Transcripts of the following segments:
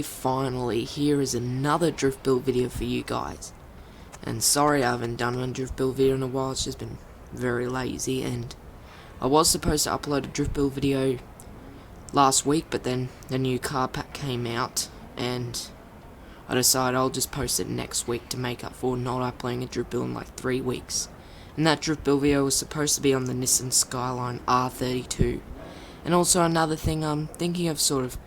finally, here is another drift build video for you guys. And sorry I haven't done a drift build video in a while, it's just been very lazy, and I was supposed to upload a drift build video last week, but then the new car pack came out, and I decided I'll just post it next week to make up for not uploading a drift build in like 3 weeks. And that drift build video was supposed to be on the Nissan Skyline R32. And also another thing, I'm thinking of sort of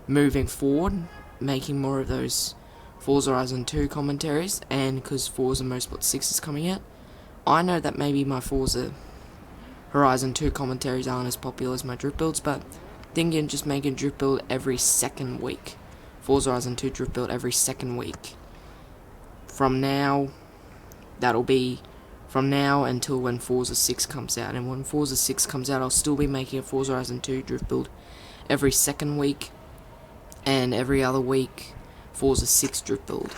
moving forward, making more of those Forza Horizon 2 commentaries, and because Forza Motorsport 6 is coming out, I know that maybe my Forza Horizon 2 commentaries aren't as popular as my drift builds, but thinking of just making drift build every second week. Forza Horizon 2 drift build every second week. From now, that'll be from now until when Forza 6 comes out, and when Forza 6 comes out, I'll still be making a Forza Horizon 2 drift build every second week, and every other week Forza 6 drift build.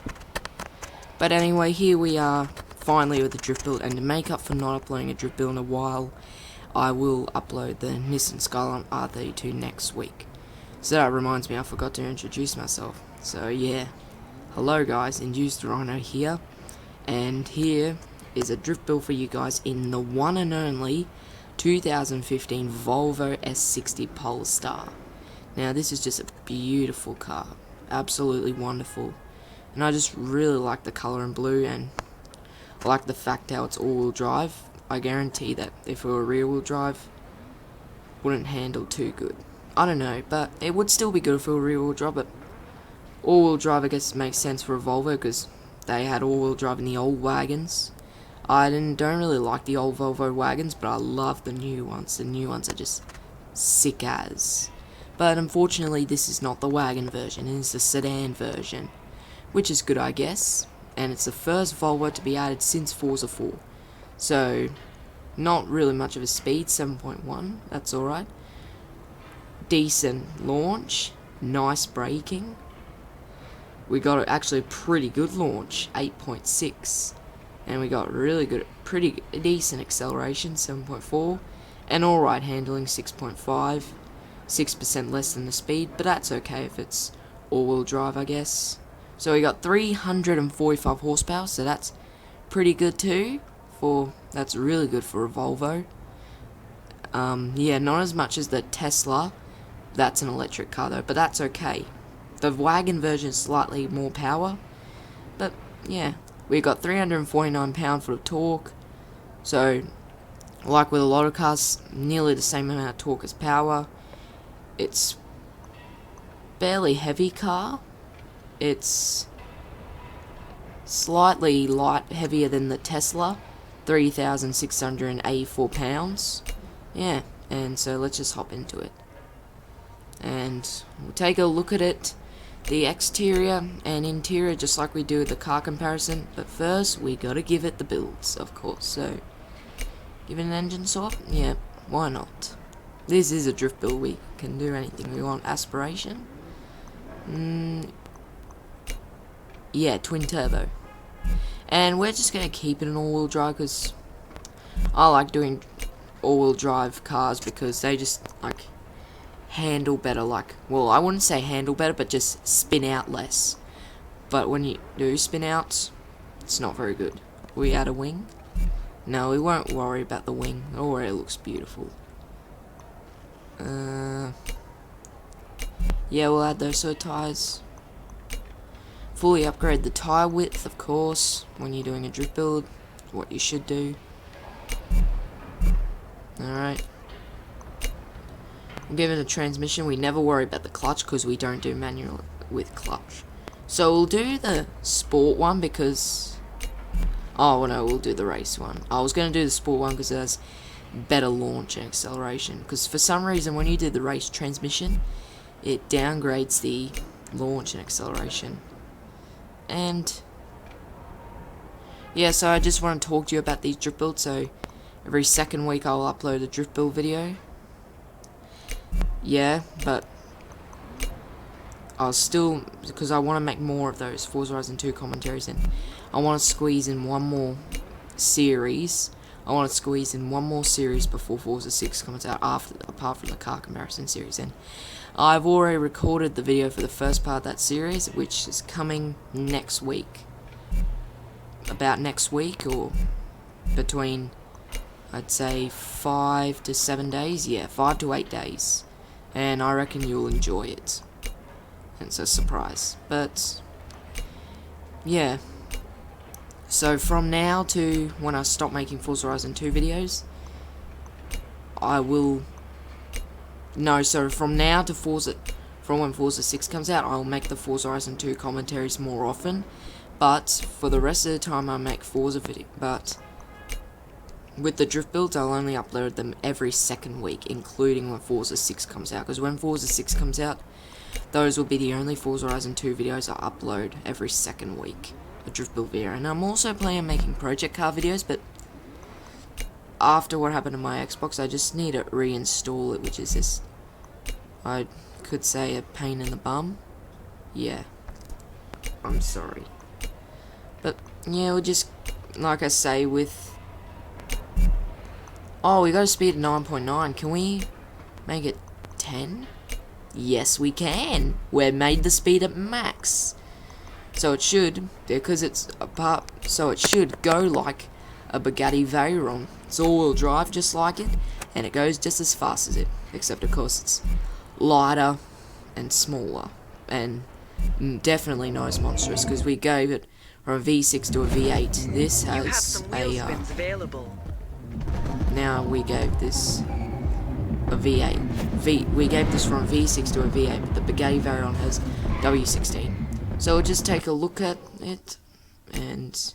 But anyway, here we are finally with the drift build, and to make up for not uploading a drift build in a while, I will upload the Nissan Skyline R32 next week. So that reminds me, I forgot to introduce myself. So yeah, hello guys, Induced Rhino here, and here is a drift build for you guys in the one and only 2015 Volvo S60 Polestar. Now this is just a beautiful car, absolutely wonderful, and I just really like the colour in blue, and I like the fact how it's all-wheel drive. I guarantee that if it were rear-wheel drive, it wouldn't handle too good. I don't know, but it would still be good if it were rear-wheel drive, but all-wheel drive I guess makes sense for a Volvo because they had all-wheel drive in the old wagons. I don't really like the old Volvo wagons, but I love the new ones. The new ones are just sick as. But unfortunately, this is not the wagon version, it is the sedan version, which is good, I guess. And it's the first Volvo to be added since Forza 4. So, not really much of a speed, 7.1, that's alright. Decent launch, nice braking. We got actually a pretty good launch, 8.6. And we got really good, pretty decent acceleration, 7.4, and alright handling, 6.5, 6% less than the speed, but that's okay if it's all-wheel drive, I guess. So we got 345 horsepower, so that's pretty good too. That's really good for a Volvo. Yeah, not as much as the Tesla. That's an electric car though, but that's okay. The wagon version is slightly more power, but yeah. We got 349 pound-foot of torque, so like with a lot of cars, nearly the same amount of torque as power. It's fairly heavy car. It's slightly heavier than the Tesla, 3,684 pounds. Yeah, and so let's just hop into it, and we'll take a look at it. The exterior and interior, just like we do with the car comparison, but first we gotta give it the builds, of course. So give it an engine swap? Yeah, why not? This is a drift build, we can do anything we want. Aspiration? Yeah, twin turbo. And we're just gonna keep it an all-wheel drive because I like doing all-wheel drive cars because they just like handle better, well, I wouldn't say handle better, but just spin out less. But when you do spin out, it's not very good. We add a wing? No, we won't worry about the wing. It already looks beautiful. Yeah, we'll add those sort of tires. Fully upgrade the tire width, of course, when you're doing a drift build, what you should do. Alright. We'll give it a transmission. We never worry about the clutch because we don't do manual with clutch. So we'll do the sport one because... oh no, we'll do the race one. I was going to do the sport one because it has better launch and acceleration. Because for some reason when you do the race transmission, it downgrades the launch and acceleration. And... yeah, so I just want to talk to you about these drift builds. So every second week I'll upload a drift build video. Yeah, but I'll still, because I want to make more of those Forza Horizon 2 commentaries, and I want to squeeze in one more series I want to squeeze in one more series before Forza 6 comes out, apart from the car comparison series. And I've already recorded the video for the first part of that series, which is coming next week. About next week, or between, I'd say, 5 to 7 days. Yeah, 5 to 8 days. And I reckon you'll enjoy it. It's a surprise. But, yeah. So from now to when I stop making Forza Horizon 2 videos, I will... No, so from now to from when Forza 6 comes out, I'll make the Forza Horizon 2 commentaries more often. But for the rest of the time I make Forza video. But with the drift builds, I'll only upload them every second week, including when Forza 6 comes out. Because when Forza 6 comes out, those will be the only Forza Horizon 2 videos I upload every second week. A drift build video. And I'm also planning on making project car videos, but after what happened to my Xbox, I just need to reinstall it, which is just, I could say, a pain in the bum. Yeah. I'm sorry. But, yeah, we'll just, like I say, with... Oh, we got a speed of 9.9. Can we make it 10? Yes, we can. We've made the speed at max. So it should, because it's apart, so it should go like a Bugatti Veyron. It's all-wheel drive, just like it, and it goes just as fast as it, except of course it's lighter and smaller, and definitely not as monstrous, because we gave it from a V6 to a V8. This has available. Now we gave this a V8. We gave this from a V6 to a V8, but the Bugatti Veyron has W16. So we'll just take a look at it and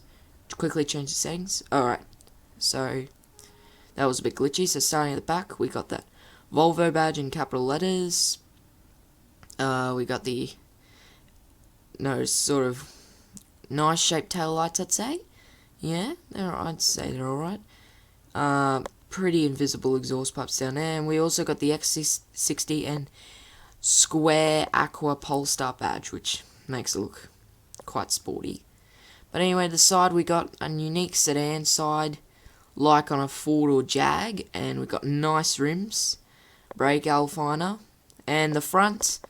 quickly change the settings. Alright, so that was a bit glitchy. So starting at the back, we got that Volvo badge in capital letters. We got the sort of nice shaped tail lights, I'd say. Yeah, I'd say they're alright. Pretty invisible exhaust pipes down there, and we also got the X60 and square aqua Polestar badge, which makes it look quite sporty. But anyway, the side, we got a unique sedan side, like on a Ford or Jag, and we got nice rims, brake alfiner, and the front,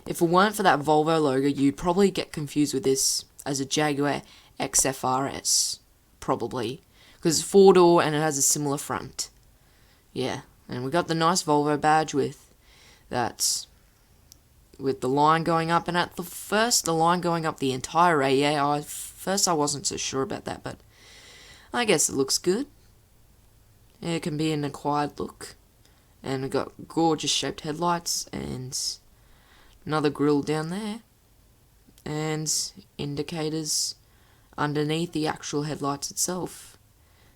if it weren't for that Volvo logo, you'd probably get confused with this as a Jaguar XFRS, probably, because it's 4-door and it has a similar front. Yeah, and we got the nice Volvo badge with that, with the line going up, and at the first, the line going up the entire way. Yeah, first I wasn't so sure about that, but I guess it looks good. It can be an acquired look. And we got gorgeous shaped headlights, and another grille down there, and indicators underneath the actual headlights itself.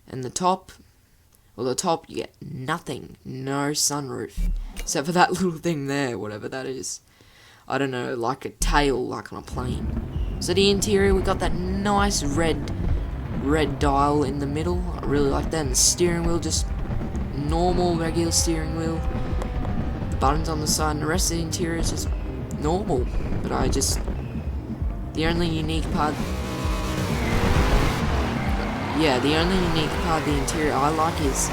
And the top, well, the top you get nothing, no sunroof, except for that little thing there, whatever that is. I don't know, like a tail, like on a plane. So the interior, we got that nice red dial in the middle. I really like that. And the steering wheel, just normal, regular steering wheel. The buttons on the side, and the rest of the interior is just normal. But the only unique part of the interior I like is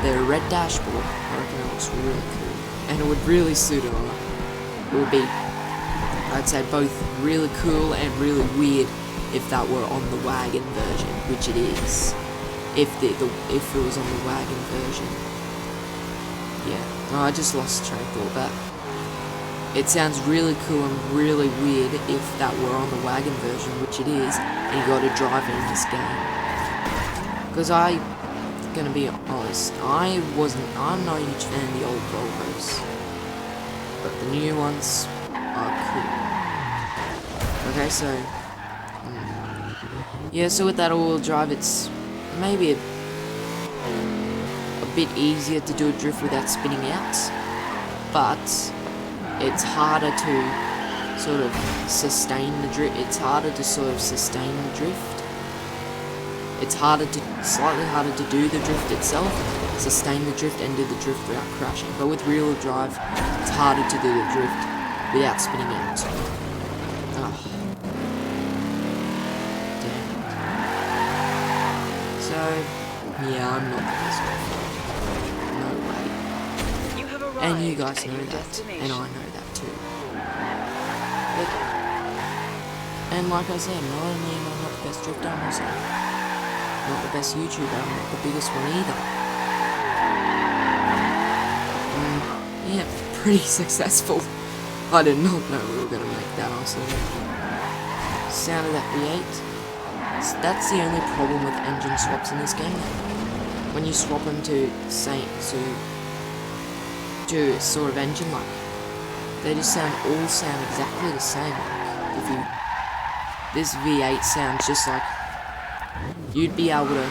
the red dashboard. I reckon it looks really cool. And it would really suit it on. It would be, I'd say, both really cool and really weird if that were on the wagon version, which it is. If it was on the wagon version. Yeah, no, I just lost train of thought. But it sounds really cool and really weird if that were on the wagon version, which it is, and you got to drive it in this game. Because I'm gonna be honest, I'm not a huge fan of the old Volvos. But the new ones are cool. Okay, so yeah, so with that all-wheel drive, it's maybe a bit easier to do a drift without spinning out, but it's harder to sort of sustain the drift. It's slightly harder to do the drift itself, sustain the drift, and do the drift without crashing. But with rear-wheel drive, it's harder to do the drift without spinning out. Oh. Damn it. So, Yeah, I'm not the best drifter. No way. And you guys know that, and I know that too. But, and like I said, not only am I not the best drifter, I'm also not the best YouTuber, I'm not the biggest one either. Yeah, pretty successful. I did not know we were going to make that awesome. Sound of that V8. That's the only problem with engine swaps in this game. When you swap them to sort of engine like, they just all sound exactly the same. This V8 sounds just like you'd be able to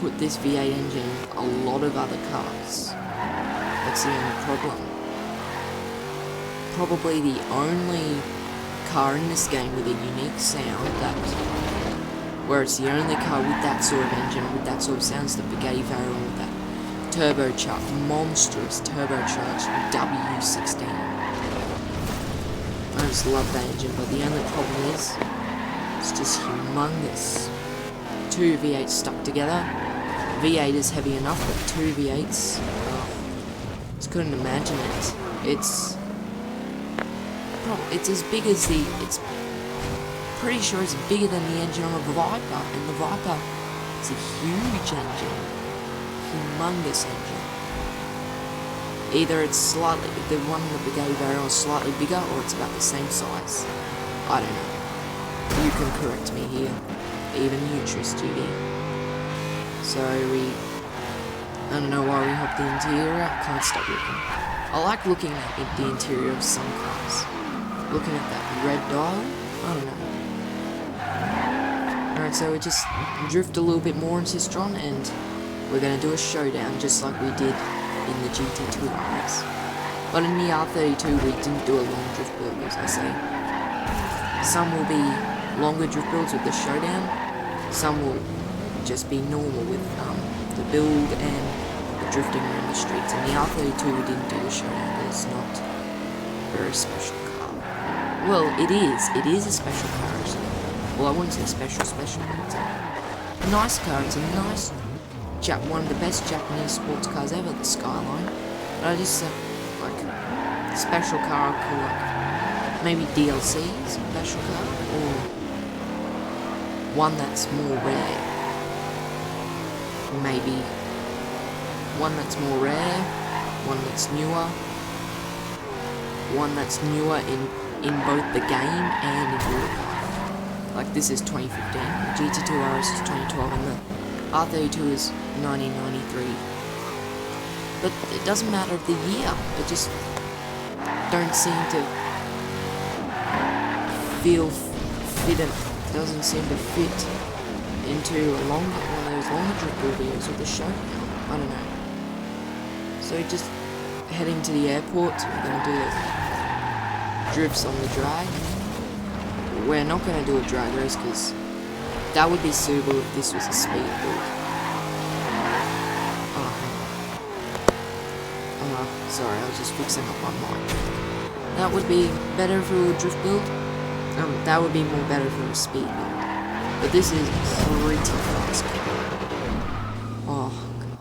put this V8 engine in a lot of other cars. That's the only problem. Probably the only car in this game with a unique sound where it's the only car with that sort of engine, with that sort of sounds, the Bugatti Veyron with that monstrous turbocharged W16. I just love that engine, but the only problem is, it's just humongous. Two V8s stuck together. V8 is heavy enough, but two V8s, just couldn't imagine it. It's as big as pretty sure it's bigger than the engine on a Viper, and the Viper is a huge engine. Humongous engine. Either it's slightly, the one in the Bugatti Veyron is slightly bigger, or it's about the same size. I don't know. You can correct me here. Even you, TruStudio. So I don't know why we hopped the interior out, can't stop looking. I like looking at the interior of some cars. Looking at that red dial, I don't know. Alright, so we just drift a little bit more into Sistron, and we're going to do a showdown just like we did in the GT2 RS. But in the R32 we didn't do a long drift build, as I say. Some will be longer drift builds with the showdown, some will just be normal with the build and the drifting around the streets. In the R32 we didn't do a showdown, but it's not a very special car. Well, it is a special car actually. Well, I wouldn't say special, but it's a nice car, it's a nice one of the best Japanese sports cars ever, the Skyline. But I just like special car, I call like maybe DLC special car, or one that's more rare. Maybe one that's more rare, one that's newer, in both the game and in real life. Like this is 2015, the GT2 RS is 2012, and the R32 is 1993. But it doesn't matter of the year, it just don't seem to feel fit, it doesn't seem to fit into one of those longer drift videos with the show. I don't know. So just heading to the airport, we're going to do the drifts on the drag. We're not going to do a drag race because that would be suitable if this was a speed build. Sorry, I was just fixing up my mic. That would be better for a drift build. That would be more better for a speed build. But this is pretty fast. Oh, God.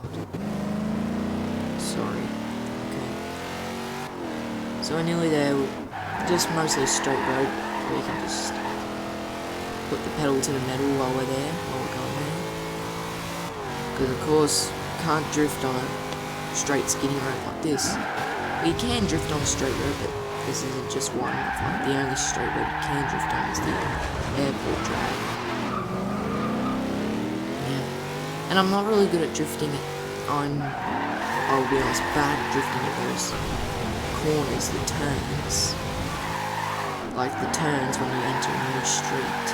Sorry. Okay. So we're nearly there. Just mostly straight road. We can just put the pedal to the metal while we're going there. Because of course, can't drift on a straight skinny road like this. You can drift on a straight road, but this isn't just one. Like the only straight road you can drift on is the airport drag. Yeah. And I'm not really good at drifting I'll be honest, bad at drifting at those corners, the turns. Like the turns when you enter a new street.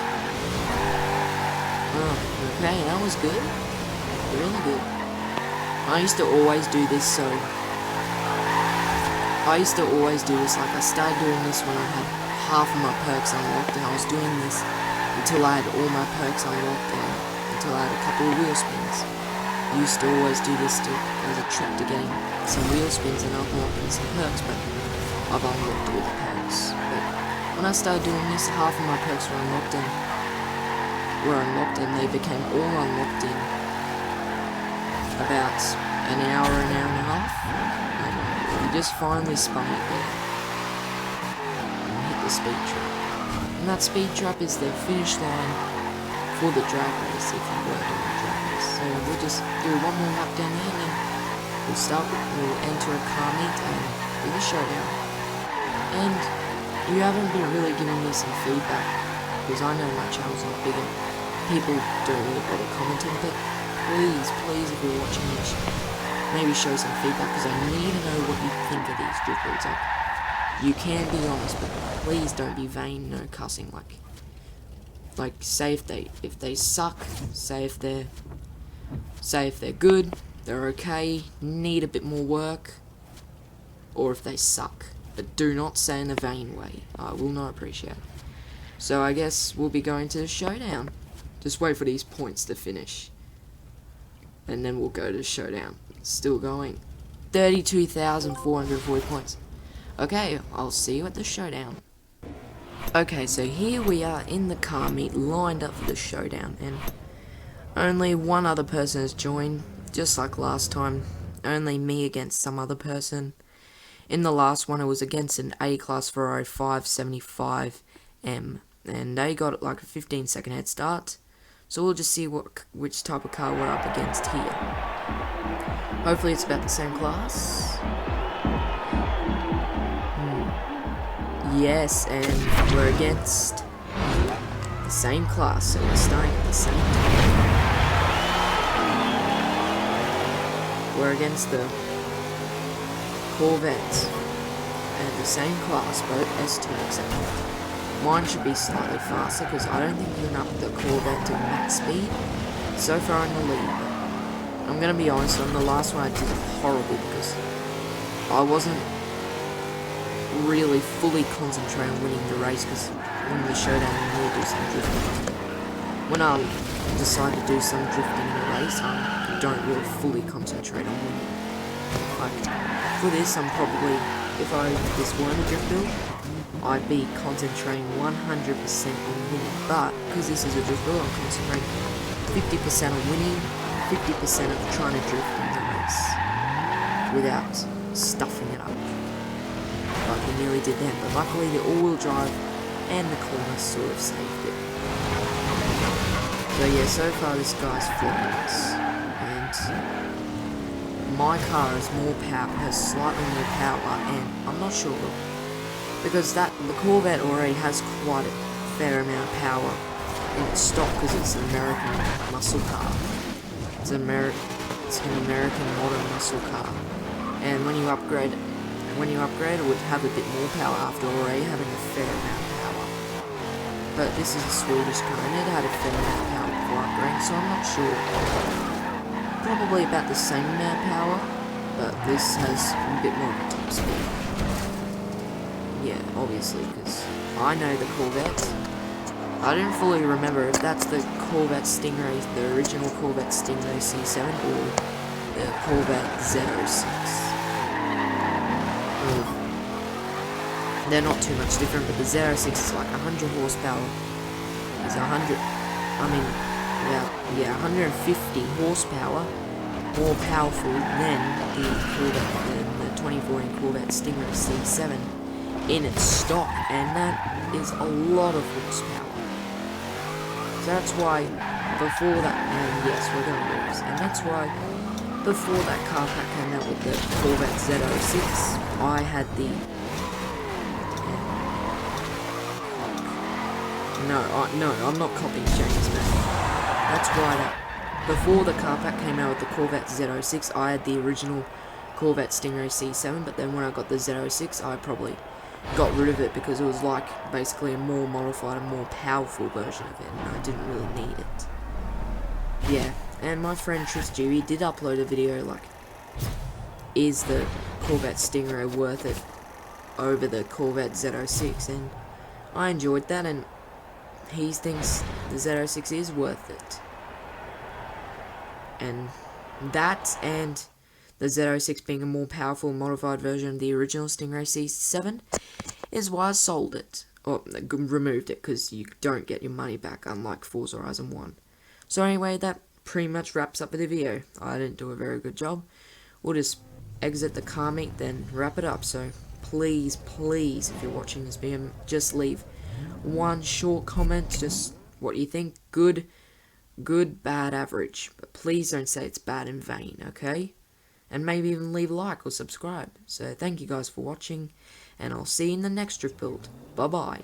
Oh, okay, that was good. Really good. I used to always do this, like I started doing this when I had half of my perks unlocked, and I was doing this until I had all my perks unlocked and until I had a couple of wheel spins. I used to always do this as a trick to getting some wheel spins and unlocking some perks, but I've unlocked all the perks. But when I started doing this, half of my perks were unlocked and they became all unlocked in about an hour and a half, and we just finally spun it there and hit the speed trap. And that speed trap is the finish line for the drag race if you were doing a drag race. So we'll just do one more lap down there, and then we'll enter a car meet and do the showdown. And you haven't been really giving me some feedback, because I know my channel's not big and people don't really bother commenting, but please, if you're watching this, maybe show some feedback, because I need to know what you think of these drift builds. Like, you can be honest, but please don't be vain, no cussing. Like say if they suck, say if they're good, they're okay, need a bit more work, or if they suck. But do not say in a vain way. I will not appreciate it. So I guess we'll be going to the showdown. Just wait for these points to finish, and then we'll go to the showdown. It's still going. 32,440 points. Okay, I'll see you at the showdown. Okay, so here we are in the car meet, lined up for the showdown, and only one other person has joined, just like last time. Only me against some other person. In the last one, it was against an A-Class Ferrari 575M, and they got like a 15-second head start. So we'll just see which type of car we're up against here. Hopefully it's about the same class. Yes, and we're against the same class, so we're starting at the same time. We're against the Corvette, and the same class, both S2 except mine should be slightly faster, because I don't think you can up the Corvette to max speed. So far in the lead. I'm going to be honest, on the last one I did horrible, because I wasn't really fully concentrating on winning the race, because when the showdown you will do some drifting. When I decide to do some drifting in a race, I don't really fully concentrate on winning. Like, for this, I'm probably, if this weren't a drift build, I'd be concentrating 100% on winning, but because this is a drift build, I'm concentrating 50% on winning, 50% of trying to drift in the race without stuffing it up like we nearly did then. But luckily the all-wheel drive and the corner sort of saved it. So yeah, so far this guy's flying us, and my car has slightly more power, and I'm not sure, because the Corvette already has quite a fair amount of power in its stock, because it's an American muscle car. It's an American modern muscle car, and when you upgrade, it would have a bit more power after already having a fair amount of power. But this is a Swedish car, and it had a fair amount of power before upgrading, so I'm not sure. Probably about the same amount of power, but this has a bit more of a top speed. Yeah, obviously, because I know the Corvette. I don't fully remember if that's the Corvette Stingray, the original Corvette Stingray C7, or the Corvette Z06. They're not too much different, but the Z06 is like 100 horsepower. It's 150 horsepower more powerful than the 2014 Corvette Stingray C7 in its stock, and that is a lot of horsepower. So that's why before that, and yes, we're going to lose, and that's why before that car pack came out with the Corvette Z06, I had the No, I'm not copying James, man. That's why before the car pack came out with the Corvette Z06, I had the original Corvette Stingray C7, but then when I got the Z06, I probably got rid of it because it was like basically a more modified and more powerful version of it, and I didn't really need it. Yeah, and my friend Tris did upload a video like, is the Corvette Stingray worth it over the Corvette Z06, and I enjoyed that, and he thinks the Z06 is worth it. And that, and the Z06 being a more powerful modified version of the original Stingray C7, is why I sold it, or removed it, because you don't get your money back, unlike Forza Horizon 1. So anyway, that pretty much wraps up the video. I didn't do a very good job. We'll just exit the car meet, then wrap it up. So please, please, if you're watching this video, just leave one short comment, just what you think. Good, bad, average. But please don't say it's bad in vain, okay? And maybe even leave a like or subscribe. So thank you guys for watching, and I'll see you in the next drift build. Bye bye.